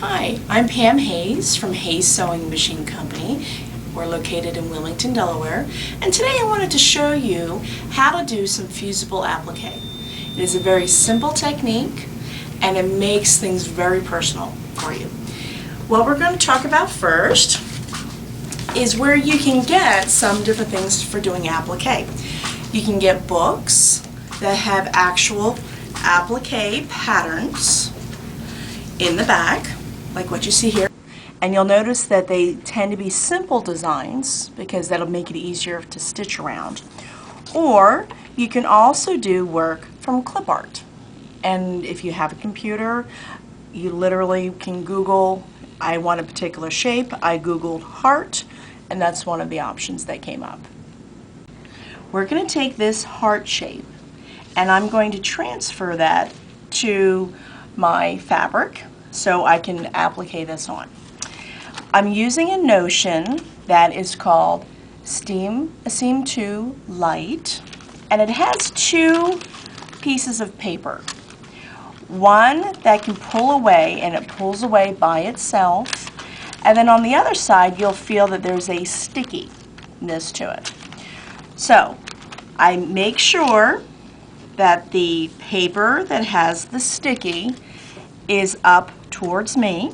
Hi, I'm Pam Hayes from Hayes Sewing Machine Company. We're located in Wilmington, Delaware, and today I wanted to show you how to do some fusible applique. It is a very simple technique and it makes things very personal for you. What we're going to talk about first is where you can get some different things for doing applique. You can get books that have actual applique patterns in the back, like what you see here. And you'll notice that they tend to be simple designs because that'll make it easier to stitch around. Or you can also do work from clip art. And if you have a computer, you literally can Google, I want a particular shape. I Googled heart, and that's one of the options that came up. We're going to take this heart shape, and I'm going to transfer that to my fabric so I can applique this on. I'm using a notion that is called Seam 2 Light, and it has two pieces of paper. One that can pull away, and it pulls away by itself, and then on the other side you'll feel that there's a stickiness to it. So I make sure that the paper that has the sticky is up towards me.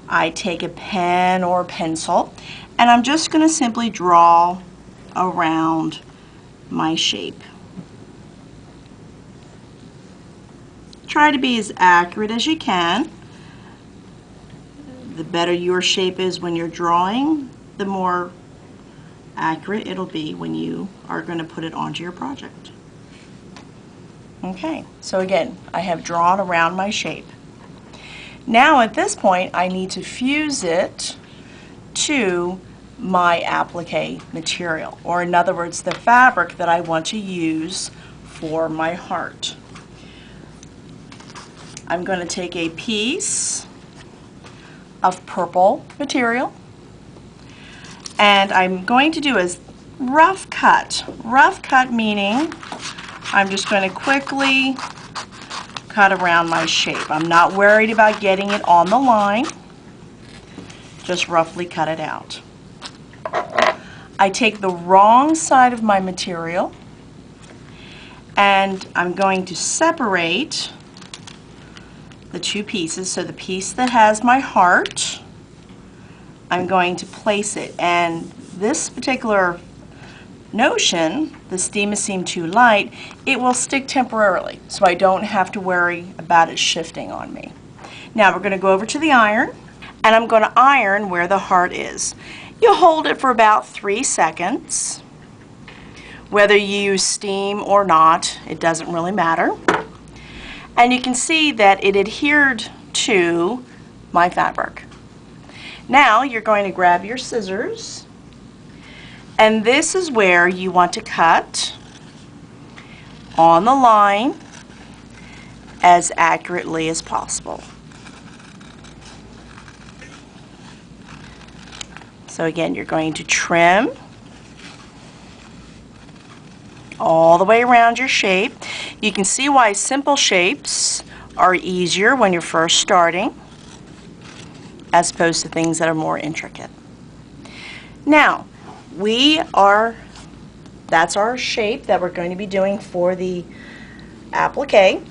I take a pen or pencil and I'm just going to simply draw around my shape. Try to be as accurate as you can. The better your shape is when you're drawing, the more accurate it'll be when you are going to put it onto your project. Okay, so again, I have drawn around my shape. Now at this point I need to fuse it to my applique material, or in other words the fabric that I want to use for my heart. I'm going to take a piece of purple material and I'm going to do a rough cut. Rough cut meaning I'm just going to quickly cut around my shape. I'm not worried about getting it on the line. Just roughly cut it out. I take the wrong side of my material and I'm going to separate the two pieces. So the piece that has my heart, I'm going to place it, and this particular notion, the Seam 2 Light, it will stick temporarily, so I don't have to worry about it shifting on me. Now we're going to go over to the iron, and I'm going to iron where the heart is. You'll hold it for about 3 seconds. Whether you use steam or not, it doesn't really matter. And you can see that it adhered to my fabric. Now you're going to grab your scissors, and this is where you want to cut on the line as accurately as possible. So again, you're going to trim all the way around your shape. You can see why simple shapes are easier when you're first starting as opposed to things that are more intricate. Now, that's our shape that we're going to be doing for the applique,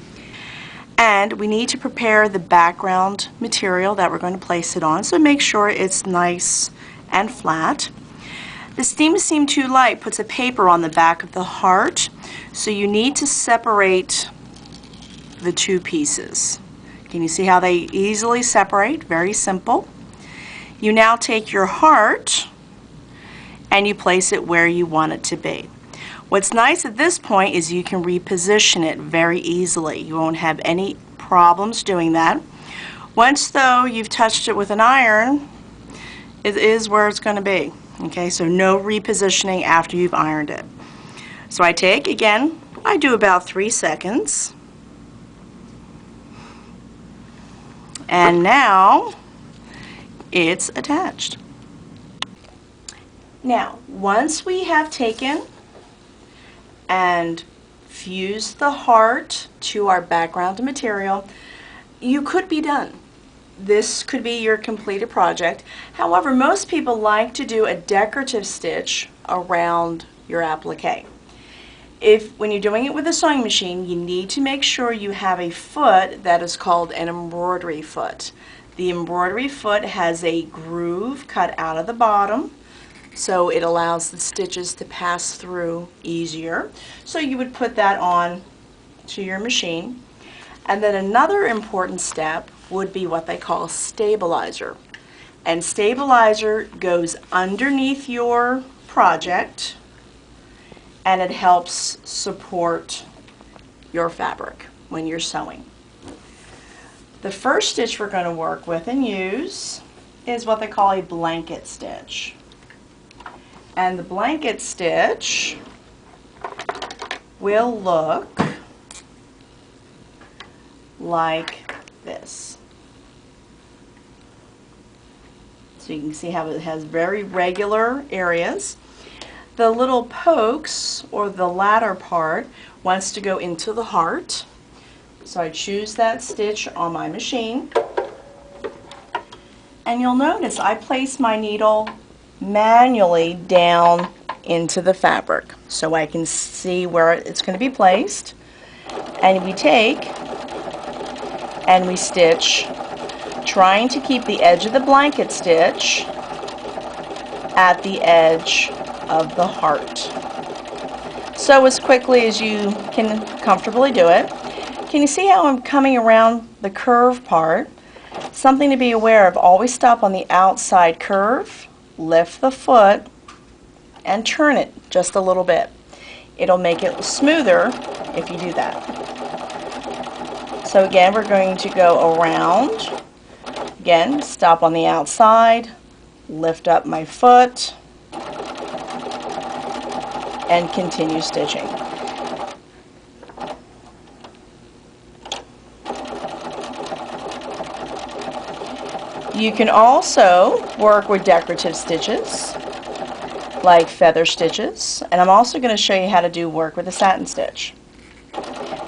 and we need to prepare the background material that we're going to place it on, so make sure it's nice and flat. The Seam 2 Light puts a paper on the back of the heart, so you need to separate the two pieces. Can you see how they easily separate? Very simple. You now take your heart and you place it where you want it to be. What's nice at this point is you can reposition it very easily. You won't have any problems doing that. Once though you've touched it with an iron, it is where it's going to be. Okay, so no repositioning after you've ironed it. So I take, again, I do about 3 seconds. And now it's attached. Now, once we have taken and fused the heart to our background material, you could be done. this could be your completed project. However, most people like to do a decorative stitch around your applique. When you're doing it with a sewing machine, you need to make sure you have a foot that is called an embroidery foot. The embroidery foot has a groove cut out of the bottom, so it allows the stitches to pass through easier. So you would put that on to your machine. And then another important step would be what they call stabilizer. And stabilizer goes underneath your project, and it helps support your fabric when you're sewing. The first stitch we're going to work with and use is what they call a blanket stitch. And the blanket stitch will look like this. So you can see how it has very regular areas. The little pokes, or the latter part, wants to go into the heart. So I choose that stitch on my machine. And you'll notice I place my needle manually down into the fabric so I can see where it's going to be placed. And we take and we stitch, trying to keep the edge of the blanket stitch at the edge of the heart. So as quickly as you can comfortably do it. Can you see how I'm coming around the curve part? Something to be aware of, always stop on the outside curve, lift the foot, and turn it just a little bit. It'll make it smoother if you do that. So again, we're going to go around. Again, stop on the outside, lift up my foot, and continue stitching. You can also work with decorative stitches, like feather stitches, and I'm also going to show you how to work with a satin stitch.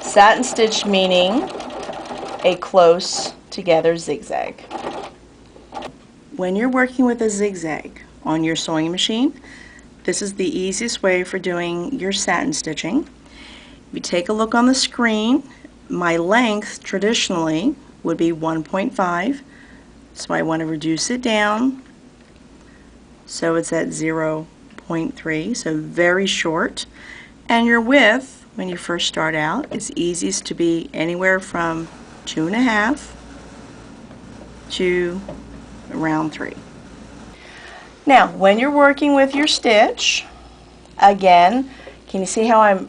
Satin stitch meaning a close together zigzag. When you're working with a zigzag on your sewing machine, this is the easiest way for doing your satin stitching. If you take a look on the screen, my length traditionally would be 1.5, so I want to reduce it down so it's at 0.3, so very short. And your width, when you first start out, is easiest to be anywhere from 2.5 to around 3. Now, when you're working with your stitch, again, can you see how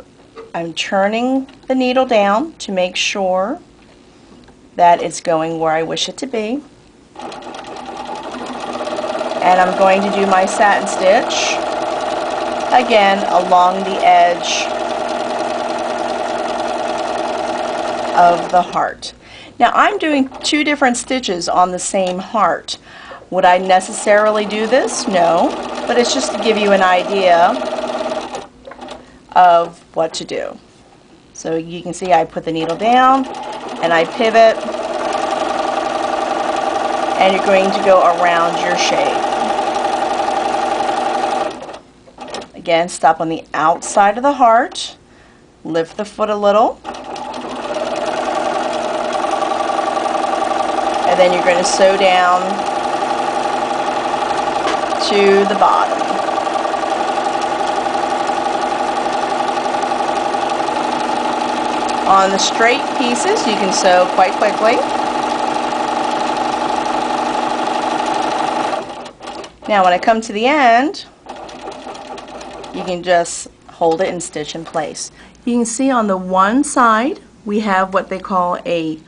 I'm turning the needle down to make sure that it's going where I wish it to be? And I'm going to do my satin stitch, again, along the edge of the heart. Now, I'm doing 2 different stitches on the same heart. Would I necessarily do this? No, but it's just to give you an idea of what to do. So you can see I put the needle down and I pivot, and you're going to go around your shape. Again, stop on the outside of the heart, lift the foot a little, and then you're going to sew down to the bottom. On the straight pieces, you can sew quite quickly. Now when I come to the end, you can just hold it and stitch in place. You can see on the one side we have what they call a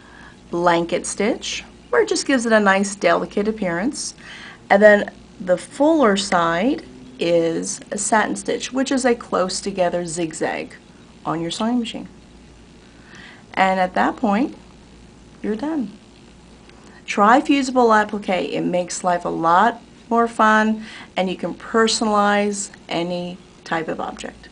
blanket stitch, where it just gives it a nice delicate appearance. And then the fuller side is a satin stitch, which is a close together zigzag on your sewing machine. And at that point, you're done. Try Fusible Applique. It makes life a lot more fun, and you can personalize any type of object.